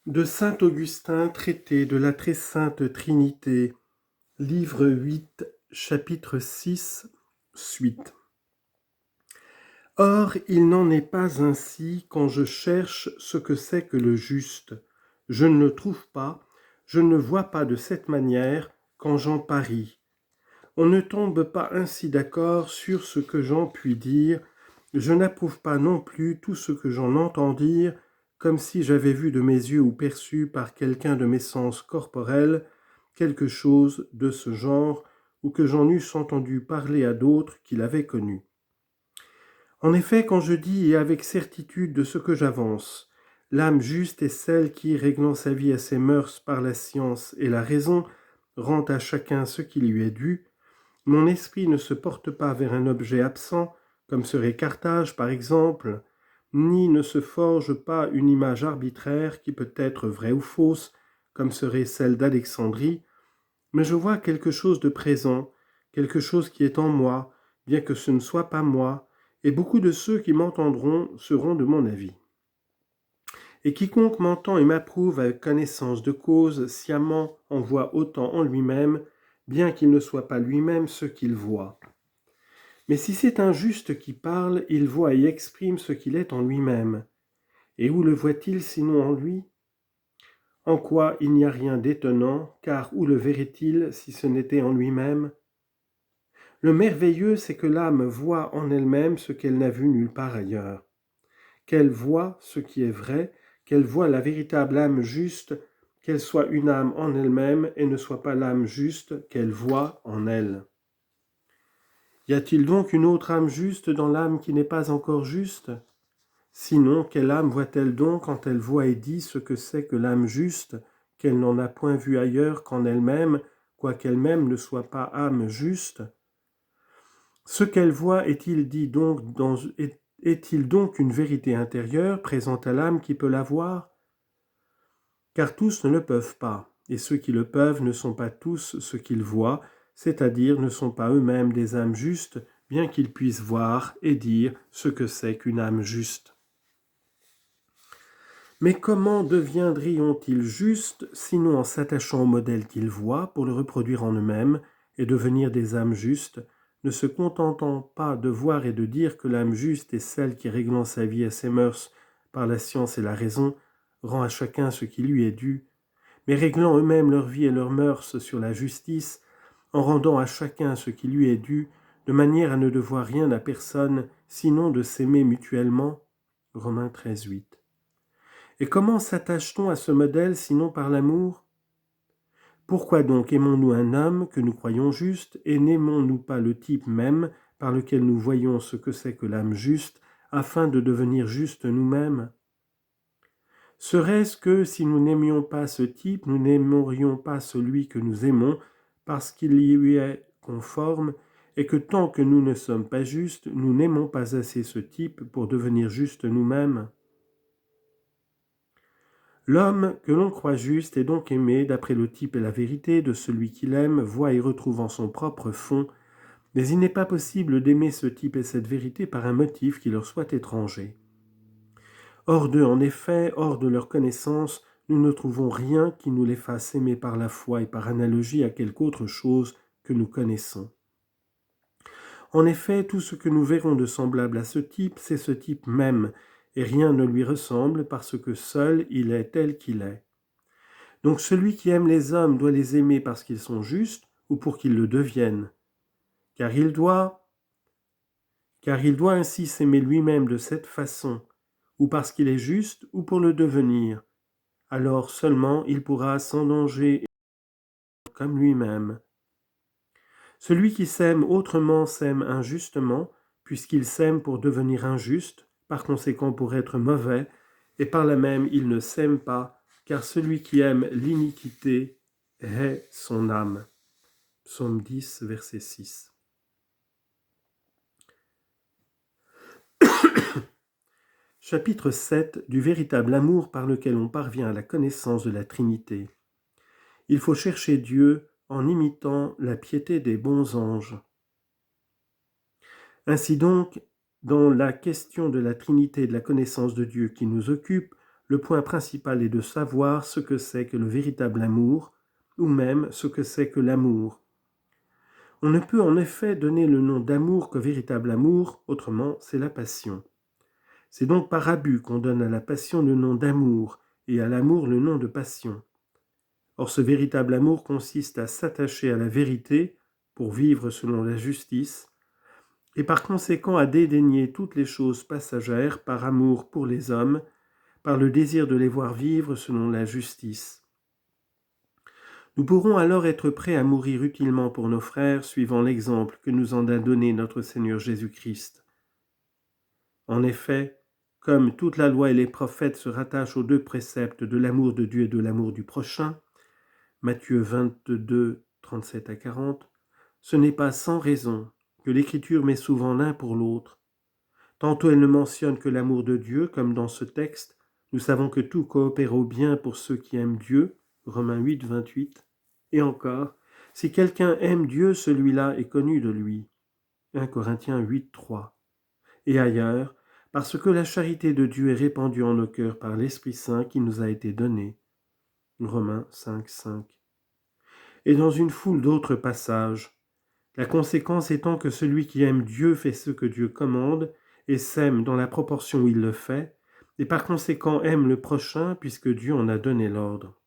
De saint Augustin, traité de la très sainte Trinité, livre 8, chapitre 6, suite. Or, il n'en est pas ainsi quand je cherche ce que c'est que le juste. Je ne le trouve pas, je ne vois pas de cette manière quand j'en parie. On ne tombe pas ainsi d'accord sur ce que j'en puis dire, je n'approuve pas non plus tout ce que j'en entends dire, comme si j'avais vu de mes yeux ou perçu par quelqu'un de mes sens corporels quelque chose de ce genre, ou que j'en eusse entendu parler à d'autres qui l'avaient connu. En effet, quand je dis et avec certitude de ce que j'avance, l'âme juste est celle qui, réglant sa vie à ses mœurs par la science et la raison, rend à chacun ce qui lui est dû, mon esprit ne se porte pas vers un objet absent, comme serait Carthage par exemple, ni ne se forge pas une image arbitraire qui peut être vraie ou fausse, comme serait celle d'Alexandrie, mais je vois quelque chose de présent, quelque chose qui est en moi, bien que ce ne soit pas moi, et beaucoup de ceux qui m'entendront seront de mon avis. Et quiconque m'entend et m'approuve avec connaissance de cause, sciemment en voit autant en lui-même, bien qu'il ne soit pas lui-même ce qu'il voit. Mais si c'est un juste qui parle, il voit et exprime ce qu'il est en lui-même. Et où le voit-il sinon en lui ? En quoi il n'y a rien d'étonnant, car où le verrait-il si ce n'était en lui-même ? Le merveilleux, c'est que l'âme voit en elle-même ce qu'elle n'a vu nulle part ailleurs. Qu'elle voit ce qui est vrai, qu'elle voit la véritable âme juste, qu'elle soit une âme en elle-même et ne soit pas l'âme juste qu'elle voit en elle. Y a-t-il donc une autre âme juste dans l'âme qui n'est pas encore juste ? Sinon, quelle âme voit-elle donc quand elle voit et dit ce que c'est que l'âme juste, qu'elle n'en a point vu ailleurs qu'en elle-même, quoiqu'elle-même ne soit pas âme juste ? Ce qu'elle voit est-il donc une vérité intérieure présente à l'âme qui peut la voir ? Car tous ne le peuvent pas, et ceux qui le peuvent ne sont pas tous ce qu'ils voient, c'est-à-dire ne sont pas eux-mêmes des âmes justes, bien qu'ils puissent voir et dire ce que c'est qu'une âme juste. Mais comment deviendrions-ils justes, sinon en s'attachant au modèle qu'ils voient pour le reproduire en eux-mêmes et devenir des âmes justes, ne se contentant pas de voir et de dire que l'âme juste est celle qui, réglant sa vie à ses mœurs par la science et la raison, rend à chacun ce qui lui est dû, mais réglant eux-mêmes leur vie et leurs mœurs sur la justice, en rendant à chacun ce qui lui est dû, de manière à ne devoir rien à personne, sinon de s'aimer mutuellement. Romains 13:8. Et comment s'attache-t-on à ce modèle sinon par l'amour ? Pourquoi donc aimons-nous un homme que nous croyons juste et n'aimons-nous pas le type même par lequel nous voyons ce que c'est que l'âme juste, afin de devenir justes nous-mêmes ? Serait-ce que si nous n'aimions pas ce type, nous n'aimerions pas celui que nous aimons parce qu'il y lui est conforme, et que tant que nous ne sommes pas justes, nous n'aimons pas assez ce type pour devenir justes nous-mêmes ? L'homme que l'on croit juste est donc aimé d'après le type et la vérité de celui qu'il aime, voit et retrouve en son propre fond, mais il n'est pas possible d'aimer ce type et cette vérité par un motif qui leur soit étranger. Hors d'eux, en effet, hors de leur connaissance, nous ne trouvons rien qui nous les fasse aimer par la foi et par analogie à quelque autre chose que nous connaissons. En effet, tout ce que nous verrons de semblable à ce type, c'est ce type même, et rien ne lui ressemble parce que seul il est tel qu'il est. Donc celui qui aime les hommes doit les aimer parce qu'ils sont justes ou pour qu'ils le deviennent, car il doit ainsi s'aimer lui-même de cette façon, ou parce qu'il est juste ou pour le devenir. Alors seulement il pourra sans danger comme lui-même. Celui qui s'aime autrement s'aime injustement, puisqu'il s'aime pour devenir injuste, par conséquent pour être mauvais, et par là même il ne s'aime pas, car celui qui aime l'iniquité hait son âme. Psaume 10, verset 6. Chapitre 7 du véritable amour par lequel on parvient à la connaissance de la Trinité. Il faut chercher Dieu en imitant la piété des bons anges. Ainsi donc, dans la question de la Trinité et de la connaissance de Dieu qui nous occupe, le point principal est de savoir ce que c'est que le véritable amour, ou même ce que c'est que l'amour. On ne peut en effet donner le nom d'amour qu'au véritable amour, autrement c'est la passion. C'est donc par abus qu'on donne à la passion le nom d'amour et à l'amour le nom de passion. Or ce véritable amour consiste à s'attacher à la vérité pour vivre selon la justice, et par conséquent à dédaigner toutes les choses passagères par amour pour les hommes, par le désir de les voir vivre selon la justice. Nous pourrons alors être prêts à mourir utilement pour nos frères, suivant l'exemple que nous en a donné notre Seigneur Jésus-Christ. En effet, comme toute la loi et les prophètes se rattachent aux deux préceptes de l'amour de Dieu et de l'amour du prochain, Matthieu 22, 37 à 40, ce n'est pas sans raison que l'Écriture met souvent l'un pour l'autre. Tantôt elle ne mentionne que l'amour de Dieu, comme dans ce texte, nous savons que tout coopère au bien pour ceux qui aiment Dieu, Romains 8, 28, et encore, si quelqu'un aime Dieu, celui-là est connu de lui, 1 Corinthiens 8, 3, et ailleurs, parce que la charité de Dieu est répandue en nos cœurs par l'Esprit Saint qui nous a été donné, Romains 5, 5. Et dans une foule d'autres passages, la conséquence étant que celui qui aime Dieu fait ce que Dieu commande et s'aime dans la proportion où il le fait, et par conséquent aime le prochain puisque Dieu en a donné l'ordre.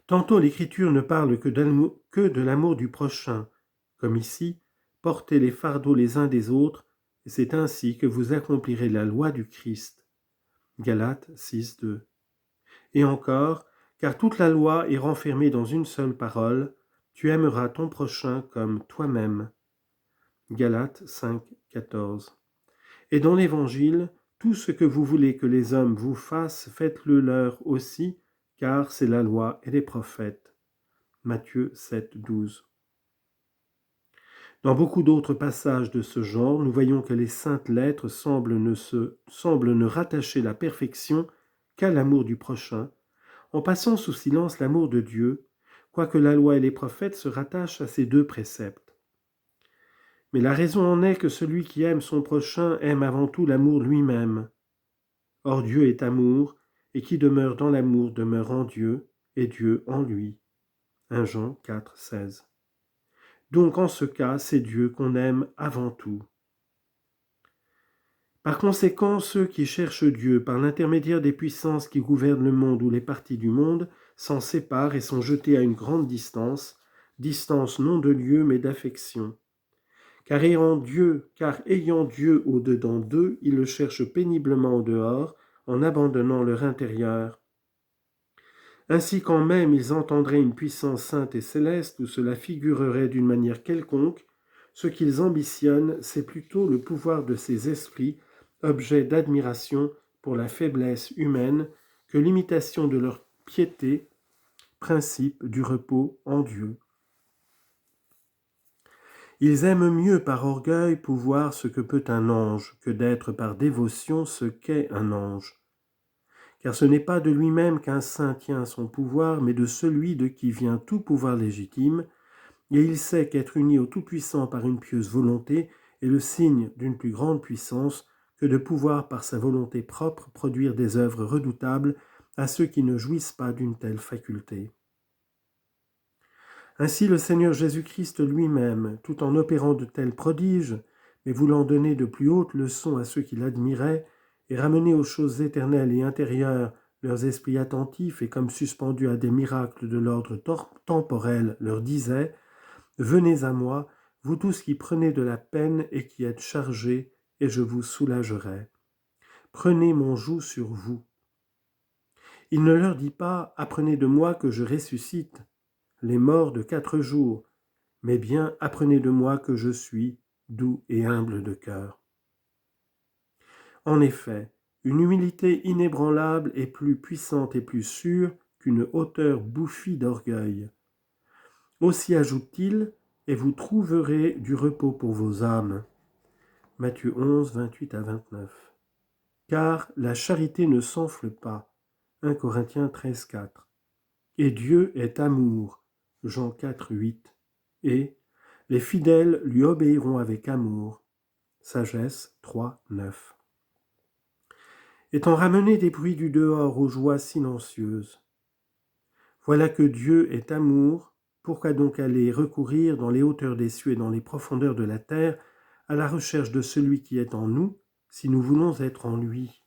Tantôt l'Écriture ne parle que de l'amour du prochain, comme ici, portez les fardeaux les uns des autres, et c'est ainsi que vous accomplirez la loi du Christ. Galates 6, 2. Et encore, car toute la loi est renfermée dans une seule parole, tu aimeras ton prochain comme toi-même. Galates 5, 14. Et dans l'Évangile, tout ce que vous voulez que les hommes vous fassent, faites-le leur aussi, car c'est la loi et les prophètes. Matthieu 7, 12. Dans beaucoup d'autres passages de ce genre, nous voyons que les saintes lettres semblent ne rattacher la perfection qu'à l'amour du prochain, en passant sous silence l'amour de Dieu, quoique la loi et les prophètes se rattachent à ces deux préceptes. Mais la raison en est que celui qui aime son prochain aime avant tout l'amour lui-même. Or Dieu est amour, et qui demeure dans l'amour demeure en Dieu, et Dieu en lui. 1 Jean 4, 16. Donc en ce cas, c'est Dieu qu'on aime avant tout. Par conséquent, ceux qui cherchent Dieu par l'intermédiaire des puissances qui gouvernent le monde ou les parties du monde s'en séparent et sont jetés à une grande distance, distance non de lieu mais d'affection. Car ayant Dieu au-dedans d'eux, ils le cherchent péniblement au dehors, en abandonnant leur intérieur. Ainsi quand même ils entendraient une puissance sainte et céleste où cela figurerait d'une manière quelconque, ce qu'ils ambitionnent, c'est plutôt le pouvoir de ces esprits, objet d'admiration pour la faiblesse humaine, que l'imitation de leur piété, principe du repos en Dieu. Ils aiment mieux par orgueil pouvoir ce que peut un ange, que d'être par dévotion ce qu'est un ange. Car ce n'est pas de lui-même qu'un saint tient son pouvoir, mais de celui de qui vient tout pouvoir légitime, et il sait qu'être uni au Tout-Puissant par une pieuse volonté est le signe d'une plus grande puissance que de pouvoir par sa volonté propre produire des œuvres redoutables à ceux qui ne jouissent pas d'une telle faculté. Ainsi le Seigneur Jésus-Christ lui-même, tout en opérant de tels prodiges, mais voulant donner de plus hautes leçons à ceux qui l'admiraient, et ramener aux choses éternelles et intérieures leurs esprits attentifs et comme suspendus à des miracles de l'ordre temporel, leur disait « Venez à moi, vous tous qui prenez de la peine et qui êtes chargés, et je vous soulagerai. Prenez mon joug sur vous. » Il ne leur dit pas « Apprenez de moi que je ressuscite les morts de 4 jours, mais bien apprenez de moi que je suis doux et humble de cœur. » En effet, une humilité inébranlable est plus puissante et plus sûre qu'une hauteur bouffie d'orgueil. Aussi ajoute-t-il, et vous trouverez du repos pour vos âmes. Matthieu 11, 28 à 29. Car la charité ne s'enfle pas. 1 Corinthiens 13, 4. Et Dieu est amour. Jean 4, 8. Et les fidèles lui obéiront avec amour. Sagesse 3, 9. étant ramené des bruits du dehors aux joies silencieuses. Voilà que Dieu est amour, pourquoi donc aller recourir dans les hauteurs des cieux et dans les profondeurs de la terre à la recherche de celui qui est en nous, si nous voulons être en lui ?